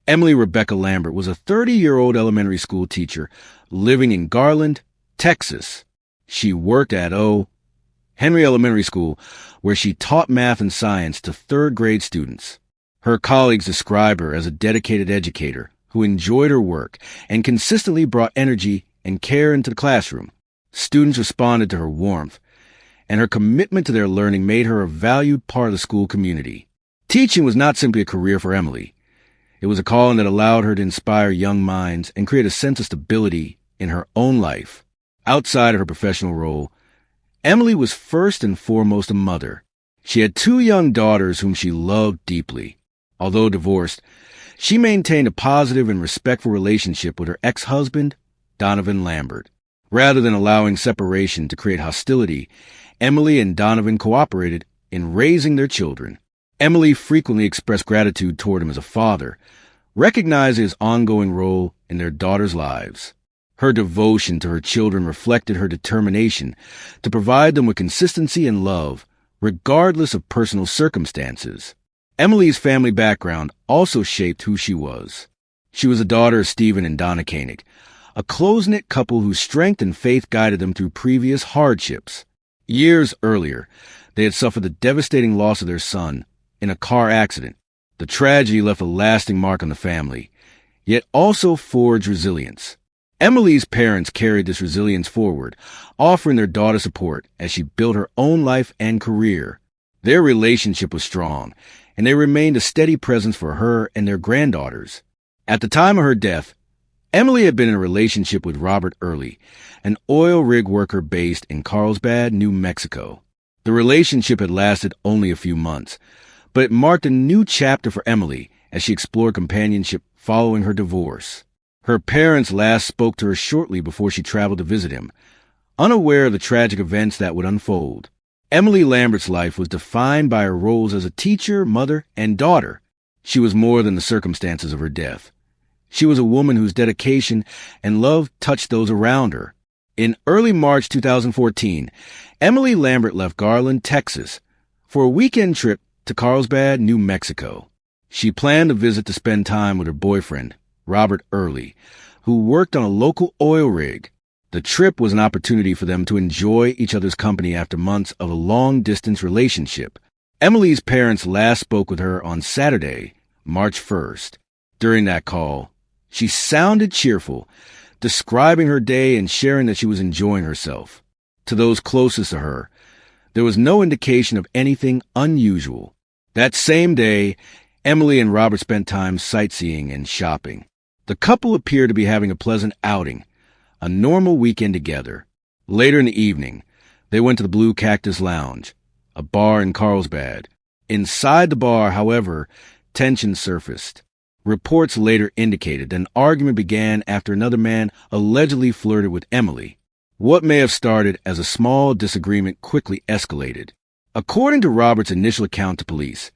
Emily Rebecca Lambert was a 30-year-old elementary school teacher living in Garland, Texas. She worked at Henry Elementary School, where she taught math and science to third-grade students. Her colleagues describe her as a dedicated educator who enjoyed her work and consistently brought energy and care into the classroom. Students responded to her warmth, and her commitment to their learning made her a valued part of the school community. Teaching was not simply a career for Emily. It was a calling that allowed her to inspire young minds and create a sense of stability in her own life. Outside of her professional role, Emily was first and foremost a mother. She had 2 young daughters whom she loved deeply. Although divorced, she maintained a positive and respectful relationship with her ex-husband, Donovan Lambert. Rather than allowing separation to create hostility, Emily and Donovan cooperated in raising their children. Emily frequently expressed gratitude toward him as a father, recognizing his ongoing role in their daughters' lives. Her devotion to her children reflected her determination to provide them with consistency and love, regardless of personal circumstances. Emily's family background also shaped who she was. She was a daughter of Stephen and Donna Koenig, a close-knit couple whose strength and faith guided them through previous hardships. Years earlier, they had suffered the devastating loss of their son in a car accident. The tragedy left a lasting mark on the family, yet also forged resilience. Emily's parents carried this resilience forward, offering their daughter support as she built her own life and career. Their relationship was strong, and they remained a steady presence for her and their granddaughters. At the time of her death, Emily had been in a relationship with Robert Early, an oil rig worker based in Carlsbad, New Mexico. The relationship had lasted only a few months, but it marked a new chapter for Emily as she explored companionship following her divorce. Her parents last spoke to her shortly before she traveled to visit him, unaware of the tragic events that would unfold. Emily Lambert's life was defined by her roles as a teacher, mother, and daughter. She was more than the circumstances of her death. She was a woman whose dedication and love touched those around her. In early March 2014, Emily Lambert left Garland, Texas, for a weekend trip to Carlsbad, New Mexico. She planned a visit to spend time with her boyfriend, Robert Early, who worked on a local oil rig. The trip was an opportunity for them to enjoy each other's company after months of a long-distance relationship. Emily's parents last spoke with her on Saturday, March 1st. During that call, she sounded cheerful, describing her day and sharing that she was enjoying herself. To those closest to her, there was no indication of anything unusual. That same day, Emily and Robert spent time sightseeing and shopping. The couple appeared to be having a pleasant outing, a normal weekend together. Later in the evening, they went to the Blue Cactus Lounge, a bar in Carlsbad. Inside the bar, however, tension surfaced. Reports later indicated that an argument began after another man allegedly flirted with Emily. What may have started as a small disagreement quickly escalated. According to Robert's initial account to police,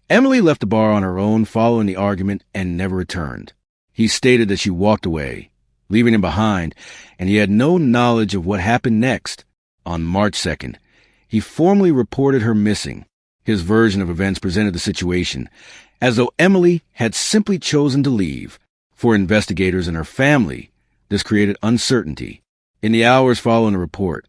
Emily left the bar on her own following the argument and never returned. He stated that she walked away, leaving him behind, and he had no knowledge of what happened next. On March 2nd, he formally reported her missing. His version of events presented the situation as though Emily had simply chosen to leave. For investigators and her family, this created uncertainty. In the hours following the report,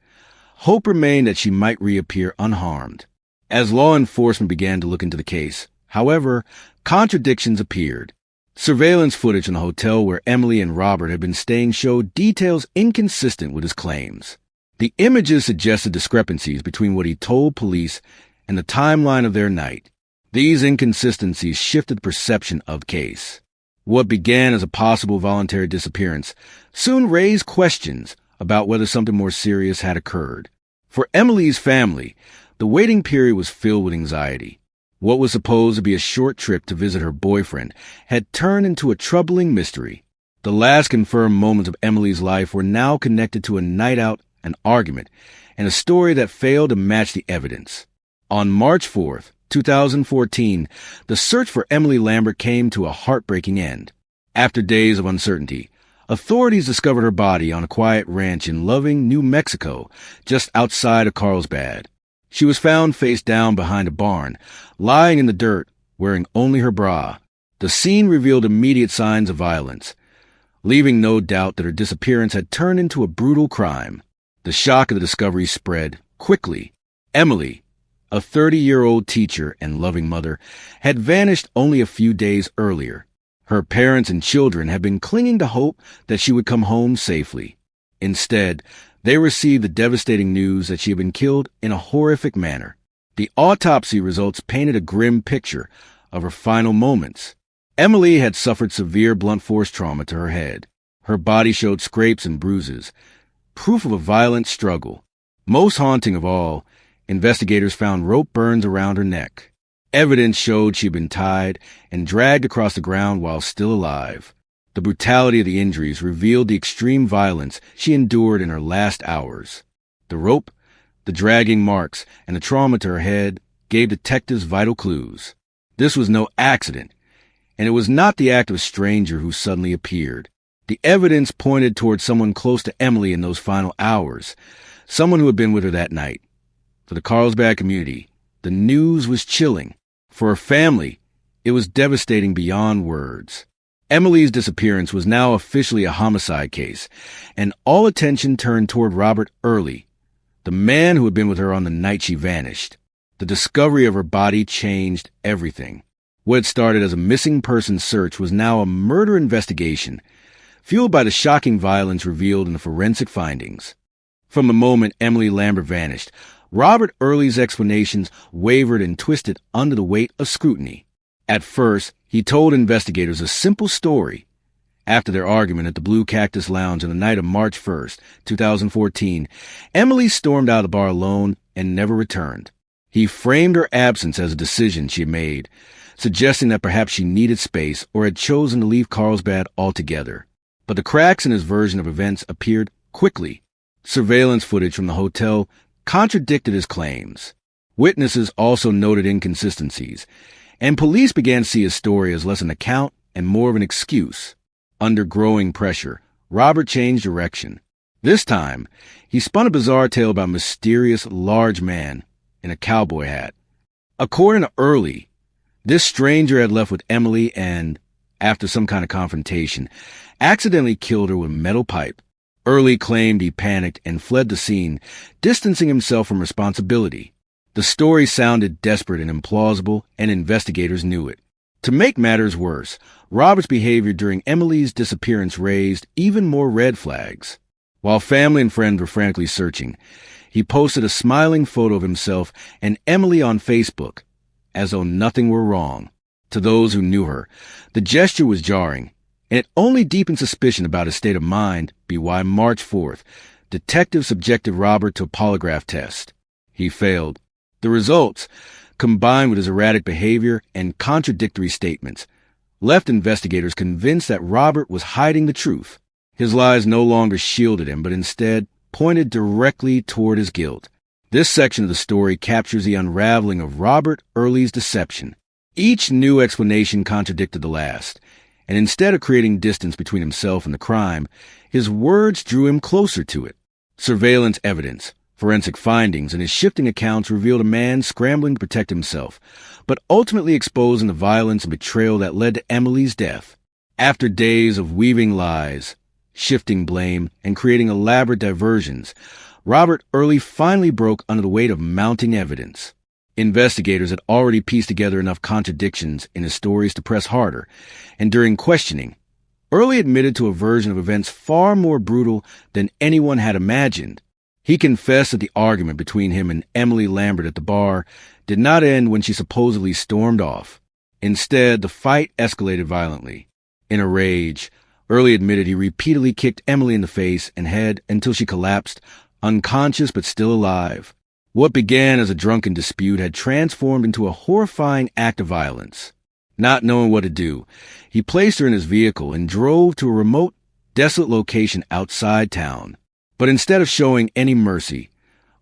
hope remained that she might reappear unharmed. As law enforcement began to look into the case, however, contradictions appeared. Surveillance footage in the hotel where Emily and Robert had been staying showed details inconsistent with his claims. The images suggested discrepancies between what he told police and the timeline of their night. These inconsistencies shifted the perception of the case. What began as a possible voluntary disappearance soon raised questions about whether something more serious had occurred. For Emily's family, the waiting period was filled with anxiety. What was supposed to be a short trip to visit her boyfriend had turned into a troubling mystery. The last confirmed moments of Emily's life were now connected to a night out, an argument, and a story that failed to match the evidence. On March 4th, 2014, the search for Emily Lambert came to a heartbreaking end. After days of uncertainty, authorities discovered her body on a quiet ranch in Loving, New Mexico, just outside of Carlsbad. She was found face down behind a barn, lying in the dirt, wearing only her bra. The scene revealed immediate signs of violence, leaving no doubt that her disappearance had turned into a brutal crime. The shock of the discovery spread quickly. Emily, a 30-year-old teacher and loving mother, had vanished only a few days earlier. Her parents and children had been clinging to hope that she would come home safely. Instead, they received the devastating news that she had been killed in a horrific manner. The autopsy results painted a grim picture of her final moments. Emily had suffered severe blunt force trauma to her head. Her body showed scrapes and bruises, proof of a violent struggle. Most haunting of all, investigators found rope burns around her neck. Evidence showed she had been tied and dragged across the ground while still alive. The brutality of the injuries revealed the extreme violence she endured in her last hours. The rope, the dragging marks, and the trauma to her head gave detectives vital clues. This was no accident, and it was not the act of a stranger who suddenly appeared. The evidence pointed toward someone close to Emily in those final hours, someone who had been with her that night. For the Carlsbad community, the news was chilling. For her family, it was devastating beyond words. Emily's disappearance was now officially a homicide case, and all attention turned toward Robert Early, the man who had been with her on the night she vanished. The discovery of her body changed everything. What had started as a missing person search was now a murder investigation, fueled by the shocking violence revealed in the forensic findings. From the moment Emily Lambert vanished, Robert Early's explanations wavered and twisted under the weight of scrutiny. At first, he told investigators a simple story. After their argument at the Blue Cactus Lounge on the night of March 1st, 2014, Emily stormed out of the bar alone and never returned. He framed her absence as a decision she had made, suggesting that perhaps she needed space or had chosen to leave Carlsbad altogether. But the cracks in his version of events appeared quickly. Surveillance footage from the hotel contradicted his claims. Witnesses also noted inconsistencies, and police began to see his story as less an account and more of an excuse. Under growing pressure, Robert changed direction. This time, he spun a bizarre tale about a mysterious, large man in a cowboy hat. According to Early, this stranger had left with Emily and, after some kind of confrontation, accidentally killed her with a metal pipe. Early claimed he panicked and fled the scene, distancing himself from responsibility. The story sounded desperate and implausible, and investigators knew it. To make matters worse, Robert's behavior during Emily's disappearance raised even more red flags. While family and friends were frantically searching, he posted a smiling photo of himself and Emily on Facebook, as though nothing were wrong. To those who knew her, the gesture was jarring, and it only deepened suspicion about his state of mind. By March 4th, detectives subjected Robert to a polygraph test. He failed. The results, combined with his erratic behavior and contradictory statements, left investigators convinced that Robert was hiding the truth. His lies no longer shielded him, but instead pointed directly toward his guilt. This section of the story captures the unraveling of Robert Early's deception. Each new explanation contradicted the last, and instead of creating distance between himself and the crime, his words drew him closer to it. Surveillance evidence, forensic findings, and his shifting accounts revealed a man scrambling to protect himself, but ultimately exposing the violence and betrayal that led to Emily's death. After days of weaving lies, shifting blame, and creating elaborate diversions, Robert Early finally broke under the weight of mounting evidence. Investigators had already pieced together enough contradictions in his stories to press harder, and during questioning, Early admitted to a version of events far more brutal than anyone had imagined. He confessed that the argument between him and Emily Lambert at the bar did not end when she supposedly stormed off. Instead, the fight escalated violently. In a rage, Early admitted he repeatedly kicked Emily in the face and head until she collapsed, unconscious but still alive. What began as a drunken dispute had transformed into a horrifying act of violence. Not knowing what to do, he placed her in his vehicle and drove to a remote, desolate location outside town. But instead of showing any mercy,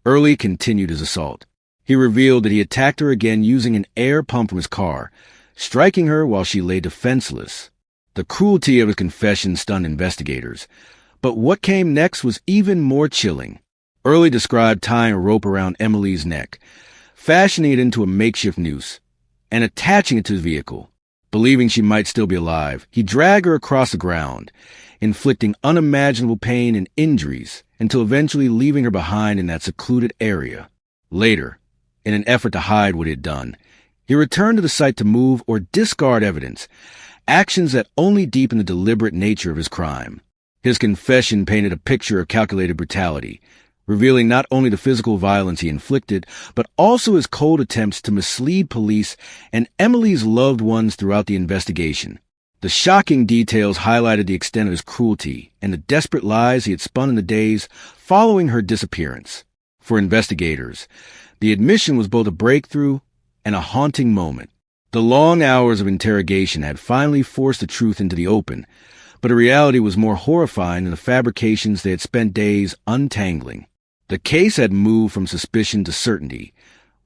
Early continued his assault. He revealed that he attacked her again using an air pump from his car, striking her while she lay defenseless. The cruelty of his confession stunned investigators, but what came next was even more chilling. Early described tying a rope around Emily's neck, fashioning it into a makeshift noose, and attaching it to his vehicle. Believing she might still be alive, he dragged her across the ground, inflicting unimaginable pain and injuries until eventually leaving her behind in that secluded area. Later, in an effort to hide what he had done, he returned to the site to move or discard evidence, actions that only deepened the deliberate nature of his crime. His confession painted a picture of calculated brutality, revealing not only the physical violence he inflicted, but also his cold attempts to mislead police and Emily's loved ones throughout the investigation. The shocking details highlighted the extent of his cruelty and the desperate lies he had spun in the days following her disappearance. For investigators, the admission was both a breakthrough and a haunting moment. The long hours of interrogation had finally forced the truth into the open, but the reality was more horrifying than the fabrications they had spent days untangling. The case had moved from suspicion to certainty.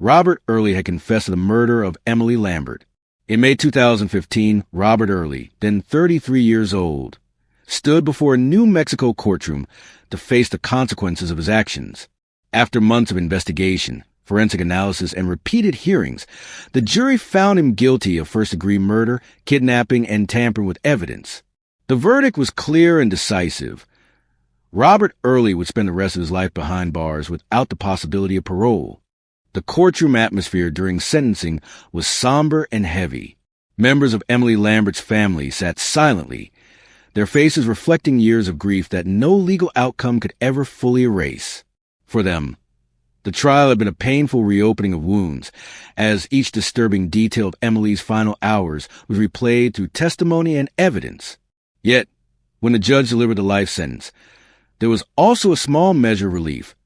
Robert Early had confessed to the murder of Emily Lambert. In May 2015, Robert Early, then 33 years old, stood before a New Mexico courtroom to face the consequences of his actions. After months of investigation, forensic analysis, and repeated hearings, the jury found him guilty of first-degree murder, kidnapping, and tampering with evidence. The verdict was clear and decisive. Robert Early would spend the rest of his life behind bars without the possibility of parole. The courtroom atmosphere during sentencing was somber and heavy. Members of Emily Lambert's family sat silently, their faces reflecting years of grief that no legal outcome could ever fully erase. For them, the trial had been a painful reopening of wounds, as each disturbing detail of Emily's final hours was replayed through testimony and evidence. Yet, when the judge delivered the life sentence, there was also a small measure of relief,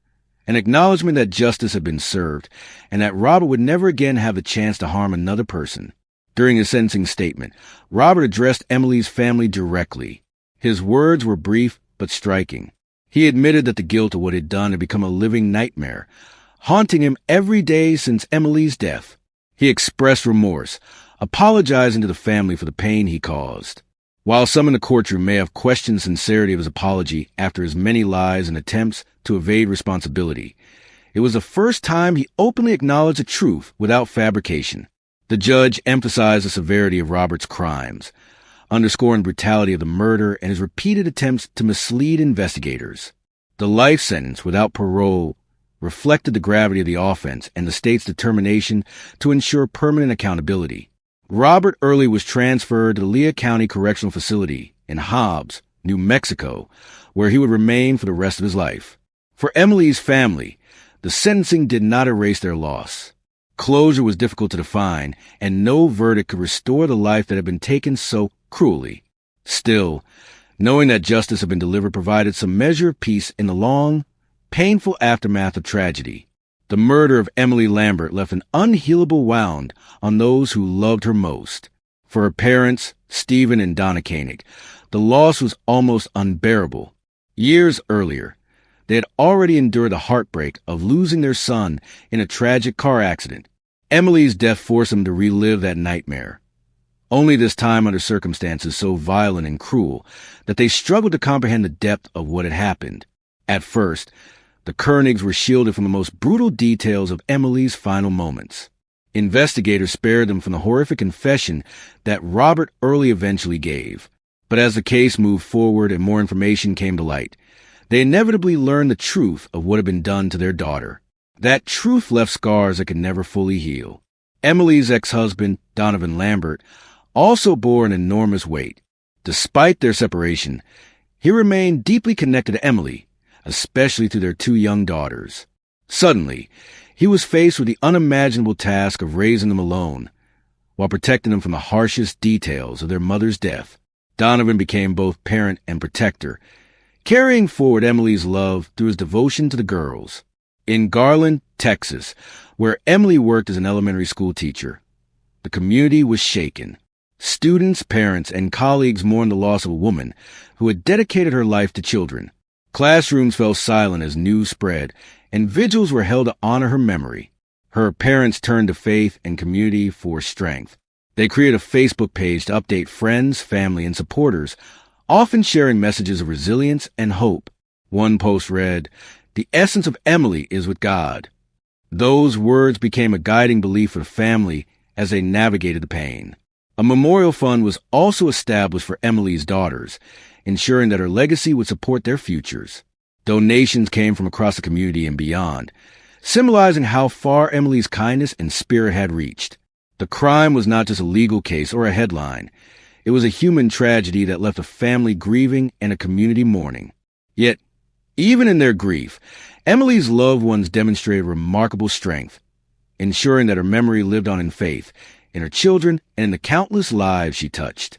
an acknowledgement that justice had been served, and that Robert would never again have the chance to harm another person. During his sentencing statement, Robert addressed Emily's family directly. His words were brief but striking. He admitted that the guilt of what he'd done had become a living nightmare, haunting him every day since Emily's death. He expressed remorse, apologizing to the family for the pain he caused. While some in the courtroom may have questioned the sincerity of his apology after his many lies and attempts to evade responsibility, it was the first time he openly acknowledged the truth without fabrication. The judge emphasized the severity of Robert's crimes, underscoring the brutality of the murder and his repeated attempts to mislead investigators. The life sentence without parole reflected the gravity of the offense and the state's determination to ensure permanent accountability. Robert Early was transferred to the Lea County Correctional Facility in Hobbs, New Mexico, where he would remain for the rest of his life. For Emily's family, the sentencing did not erase their loss. Closure was difficult to define, and no verdict could restore the life that had been taken so cruelly. Still, knowing that justice had been delivered provided some measure of peace in the long, painful aftermath of tragedy. The murder of Emily Lambert left an unhealable wound on those who loved her most. For her parents, Stephen and Donna Koenig, the loss was almost unbearable. Years earlier, they had already endured the heartbreak of losing their son in a tragic car accident. Emily's death forced them to relive that nightmare, only this time under circumstances so violent and cruel that they struggled to comprehend the depth of what had happened. At first, the Koenigs were shielded from the most brutal details of Emily's final moments. Investigators spared them from the horrific confession that Robert Early eventually gave. But as the case moved forward and more information came to light, they inevitably learned the truth of what had been done to their daughter. That truth left scars that could never fully heal. Emily's ex-husband, Donovan Lambert, also bore an enormous weight. Despite their separation, he remained deeply connected to Emily, especially to their two young daughters. Suddenly, he was faced with the unimaginable task of raising them alone, while protecting them from the harshest details of their mother's death. Donovan became both parent and protector, carrying forward Emily's love through his devotion to the girls. In Garland, Texas, where Emily worked as an elementary school teacher, the community was shaken. Students, parents, and colleagues mourned the loss of a woman who had dedicated her life to children. Classrooms fell silent as news spread, and vigils were held to honor her memory. Her parents turned to faith and community for strength. They created a Facebook page to update friends, family, and supporters, often sharing messages of resilience and hope. One post read, "The essence of Emily is with God." Those words became a guiding belief for the family as they navigated the pain. A memorial fund was also established for Emily's daughters, ensuring that her legacy would support their futures. Donations came from across the community and beyond, symbolizing how far Emily's kindness and spirit had reached. The crime was not just a legal case or a headline. It was a human tragedy that left a family grieving and a community mourning. Yet, even in their grief, Emily's loved ones demonstrated remarkable strength, ensuring that her memory lived on in faith, in her children, and in the countless lives she touched.